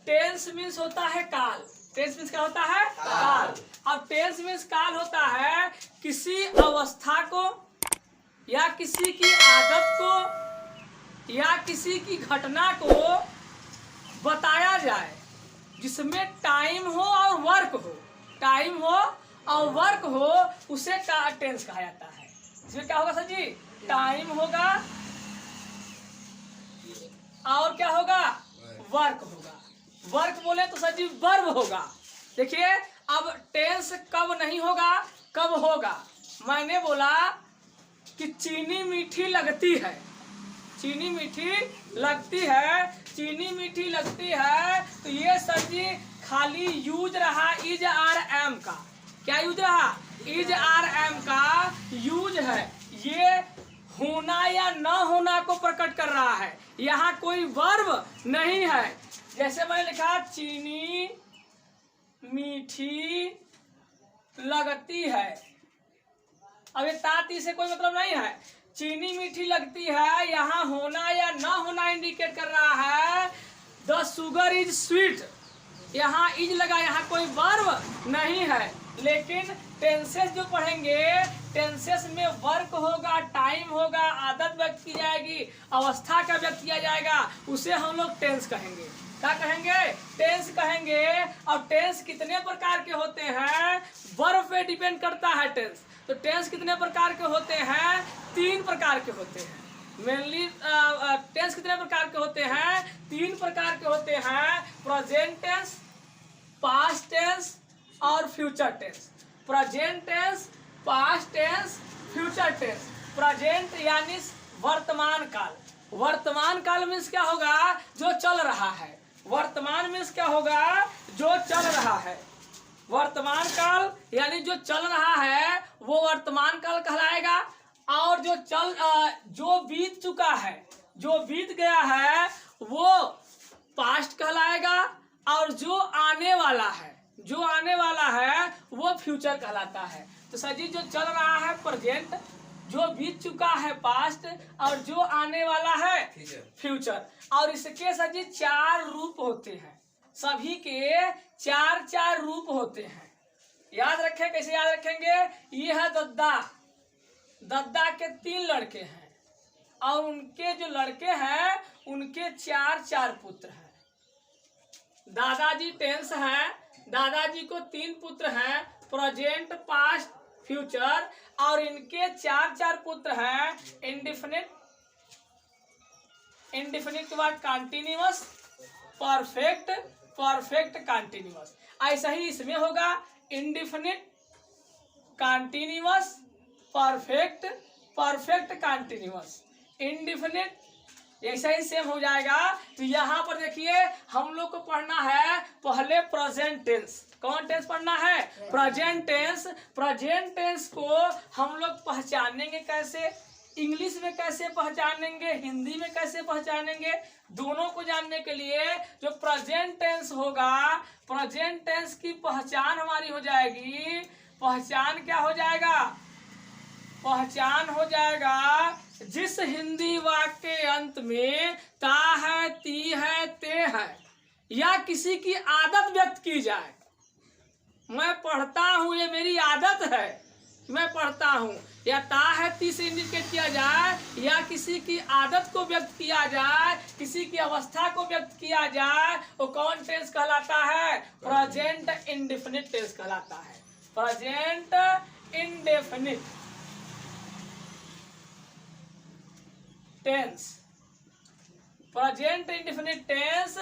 Tense means होता है काल। टेंस मीन्स क्या होता है? काल। अब टेंस मीन्स काल होता है किसी अवस्था को या किसी की आदत को या किसी की घटना को बताया जाए जिसमें टाइम हो और वर्क हो। टाइम हो और वर्क हो, उसे टेंस कहा जाता है। इसमें क्या होगा सर जी? टाइम होगा और क्या होगा? वर्क होगा। वर्क बोले तो सर जी वर्ब होगा। देखिए अब टेंस कब नहीं होगा, कब होगा? मैंने बोला कि चीनी मीठी लगती है। चीनी मीठी लगती है, चीनी मीठी लगती है, तो ये सर जी खाली यूज रहा इज आर एम का। क्या यूज रहा? इज आर एम का यूज है। ये होना या न होना को प्रकट कर रहा है, यहाँ कोई वर्ब नहीं है। जैसे मैंने लिखा चीनी मीठी लगती है, अब ये ताती से कोई मतलब नहीं है। चीनी मीठी लगती है, यहाँ होना या ना होना इंडिकेट कर रहा है। द शुगर इज स्वीट, यहाँ इज लगा, यहाँ कोई वर्ब नहीं है। लेकिन टेंसेस जो पढ़ेंगे, टेंसेस में वर्क होगा, टाइम होगा, आदत व्यक्त की जाएगी, अवस्था का व्यक्त किया जाएगा, उसे हम लोग टेंस कहेंगे। क्या कहेंगे? टेंस कहेंगे। और टेंस कितने प्रकार के होते हैं? वर्ब पे डिपेंड करता है टेंस। तो टेंस कितने प्रकार के होते हैं? 3 प्रकार के होते हैं। मेनली टेंस कितने प्रकार के होते हैं? 3 प्रकार के होते हैं। प्रेजेंट टेंस, पास्ट टेंस और future tense. Present tense, past tense, future tense. Present यानी वर्तमान काल। वर्तमान काल मीन्स क्या होगा? जो चल रहा है। वर्तमान मीन्स क्या होगा? जो चल रहा है। वर्तमान काल यानी जो चल रहा है वो वर्तमान काल कहलाएगा। और जो बीत चुका है, जो बीत गया है, वो पास्ट कहलाएगा। और जो आने वाला है, जो आने वाला है, वो फ्यूचर कहलाता है। तो सर जी जो चल रहा है प्रेजेंट, जो बीत चुका है पास्ट, और जो आने वाला है फ्यूचर। और इसके सर जी 4 रूप होते हैं। सभी के 4 रूप होते हैं। याद रखें, कैसे याद रखेंगे? ये है दद्दा। दद्दा के 3 लड़के हैं और उनके जो लड़के हैं उनके 4 पुत्र हैं। दादाजी टेंस है, दादाजी को 3 पुत्र हैं, प्रेजेंट, पास्ट, फ्यूचर। और इनके 4 पुत्र हैं। इंडिफिनिट, इंडिफिनिट के बाद कंटिन्यूअस, परफेक्ट, परफेक्ट कंटिन्यूअस। ऐसा ही इसमें होगा, indefinite, continuous, perfect, perfect continuous. Indefinite ऐसा ही सेम हो जाएगा। तो यहाँ पर देखिए हम लोग को पढ़ना है पहले प्रेजेंट टेंस। कौन टेंस पढ़ना है? Present tense. प्रेजेंट टेंस को हम लोग पहचानेंगे कैसे? इंग्लिश में कैसे पहचानेंगे, हिंदी में कैसे पहचानेंगे? दोनों को जानने के लिए जो प्रेजेंट टेंस होगा, प्रेजेंट टेंस की पहचान हमारी हो जाएगी। पहचान क्या हो जाएगा? पहचान हो जाएगा जिस हिंदी वाक्य के अंत में ता है, ती है, ते है या किसी की आदत व्यक्त की जाए। मैं पढ़ता हूँ, ये मेरी आदत है, मैं पढ़ता हूँ, या ता है, ती से इंडिकेट किया जाए, या किसी की आदत को व्यक्त किया जाए, किसी की अवस्था को व्यक्त किया जाए, वो कौन टेंस कहलाता है? प्रेजेंट इंडेफिनिट टेंस कहलाता है। Present indefinite tense. Present indefinite tense,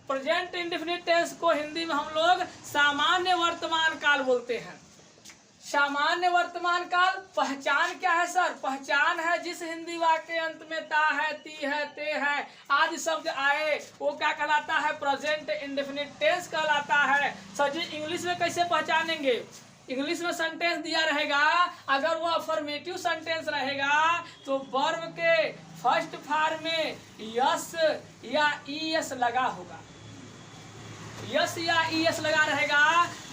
present indefinite tense को हिंदी में हम लोग सामान्य वर्तमान काल बोलते हैं। सामान्य वर्तमान काल पहचान क्या है सर? पहचान है जिस हिंदी वाक्य के अंत में ता है, ती है, ते है आदि शब्द आए, वो क्या कहलाता है? प्रेजेंट इंडेफिनिट टेंस कहलाता है। सर जी इंग्लिश में कैसे पहचानेंगे? इंग्लिश में सेंटेंस दिया रहेगा, अगर वो अफर्मेटिव सेंटेंस रहेगा तो वर्ब के फर्स्ट फॉर्म में यस या ईएस लगा होगा। यस या ईएस लगा रहेगा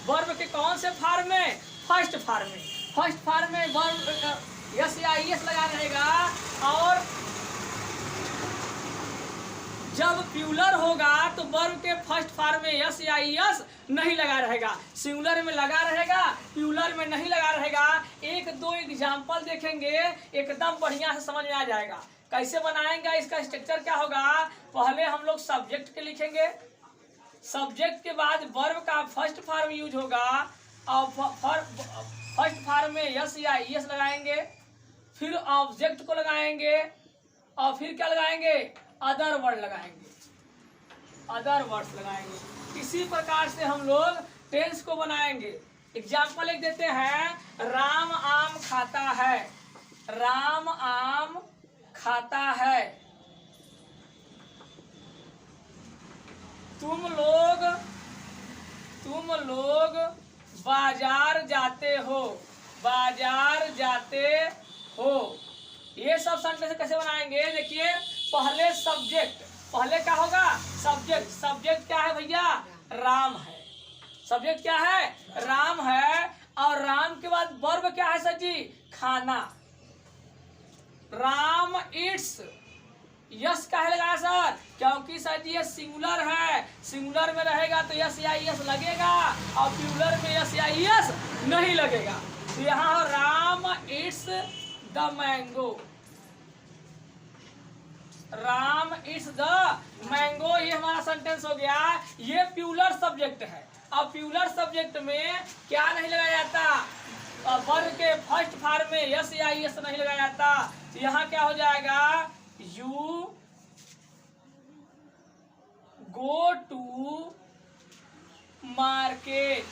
वर्ब के कौन से फॉर्म में? फर्स्ट फॉर्म में। फर्स्ट फॉर्म में वर्ब यस या ईएस लगा रहेगा। और जब प्यूलर होगा तो वर्ब के फर्स्ट फॉर्म में यस या यस नहीं लगा रहेगा, सिंगुलर में लगा रहेगा, प्यूलर में नहीं लगा रहेगा। एक दो एग्जाम्पल देखेंगे, एकदम बढ़िया से समझ में आ जाएगा। कैसे बनाएंगे, इसका स्ट्रक्चर क्या होगा। पहले हम लोग सब्जेक्ट के लिखेंगे, सब्जेक्ट के बाद वर्ब का फर्स्ट फॉर्म यूज होगा और फर्स्ट फॉर्म में यस या यस लगाएंगे, फिर ऑब्जेक्ट को लगाएंगे और फिर क्या लगाएंगे, अदर वर्ड लगाएंगे, अदर वर्ड्स लगाएंगे। इसी प्रकार से हम लोग टेंस को बनाएंगे। एग्जाम्पल एक देते हैं, राम आम खाता है, राम आम खाता है। तुम लोग बाजार जाते हो, बाजार जाते हो। ये सब सेंटेंस कैसे बनाएंगे, देखिए पहले सब्जेक्ट, पहले क्या होगा सब्जेक्ट, सब्जेक्ट क्या है भैया, राम है, सब्जेक्ट क्या है, राम है। और राम के बाद वर्ब क्या है सर जी, खाना। राम इट्स, यस काहे लगाया सर, क्योंकि सर जी ये सिंगुलर है, सिंगुलर में रहेगा तो यस या यस लगेगा और प्लूरल में यस या यस नहीं लगेगा। तो यहाँ Ram it's the mango, Ram it's the mango, ये हमारा सेंटेंस हो गया। ये प्लूरल सब्जेक्ट है। अब प्लूरल सब्जेक्ट में क्या नहीं लगाया जाता, वर्ब के फर्स्ट फॉर्म में यस या यस नहीं लगाया जाता। तो यहाँ क्या हो जाएगा, you go to market,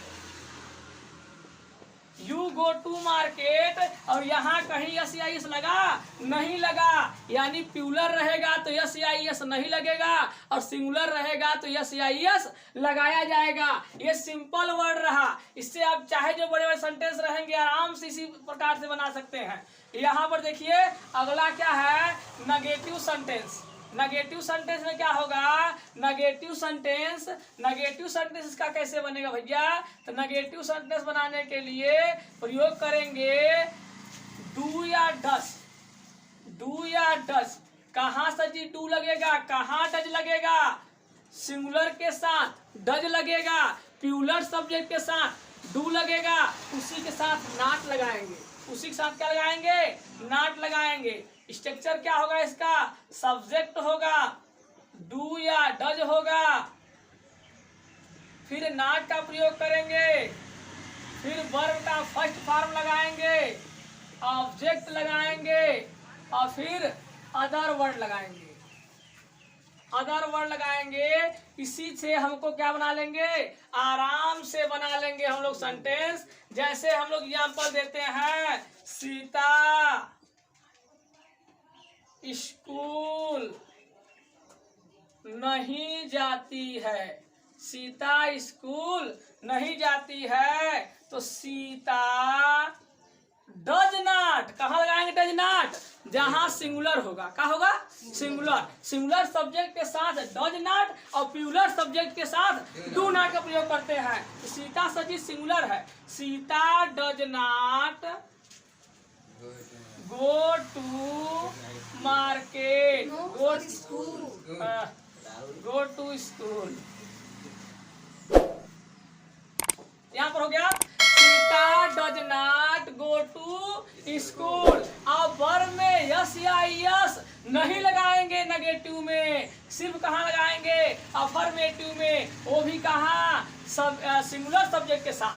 you go to market. और यहाँ कहीं यस या यस लगा नहीं लगा, यानी प्लूरल रहेगा तो यस या यस नहीं लगेगा और सिंगुलर रहेगा तो यस या यस लगाया जाएगा। ये सिंपल वर्ड रहा। इससे आप चाहे जो बड़े बड़े सेंटेंस रहेंगे आराम से इसी प्रकार से बना सकते हैं। यहाँ पर देखिए अगला क्या है, नेगेटिव सेंटेंस। नेगेटिव सेंटेंस में क्या होगा, नेगेटिव सेंटेंस, नेगेटिव सेंटेंस इसका कैसे बनेगा भैया। तो नेगेटिव सेंटेंस बनाने के लिए प्रयोग करेंगे डू या डस, डू या डस। कहाँ से जी डू लगेगा, कहाँ डज लगेगा, सिंगुलर के साथ डज लगेगा, प्लूरल सब्जेक्ट के साथ डू लगेगा, उसी के साथ नॉट लगाएंगे, उसी के साथ क्या लगाएंगे, नॉट लगाएंगे। स्ट्रक्चर क्या होगा इसका, सब्जेक्ट होगा, डू या डज होगा, फिर नॉट का प्रयोग करेंगे, फिर वर्ब का फर्स्ट फॉर्म लगाएंगे, ऑब्जेक्ट लगाएंगे और फिर अदर वर्ड लगाएंगे, अदर वर्ड लगाएंगे। इसी से हमको क्या बना लेंगे, आराम से बना लेंगे हम लोग सेंटेंस। जैसे हम लोग एग्जांपल देते हैं, सीता स्कूल नहीं जाती है, सीता स्कूल नहीं जाती है। तो सीता डज नॉट, कहाँ लगाएंगे डज नॉट, जहां सिंगुलर होगा, क्या होगा सिंगुलर, सिंगुलर सब्जेक्ट के साथ डज नॉट और प्लूरल सब्जेक्ट के साथ डू नॉट का प्रयोग करते हैं। तो सीता सजी सिंगुलर है, Sita does not go to market, go to school. यहाँ पर हो गया Sita does not go to school. अब वर्ब में यस या यस नहीं लगाएंगे, नेगेटिव में सिर्फ कहाँ लगाएंगे, अफर्मेटिव में, वो भी कहाँ, सब सिंगुलर सब्जेक्ट के साथ।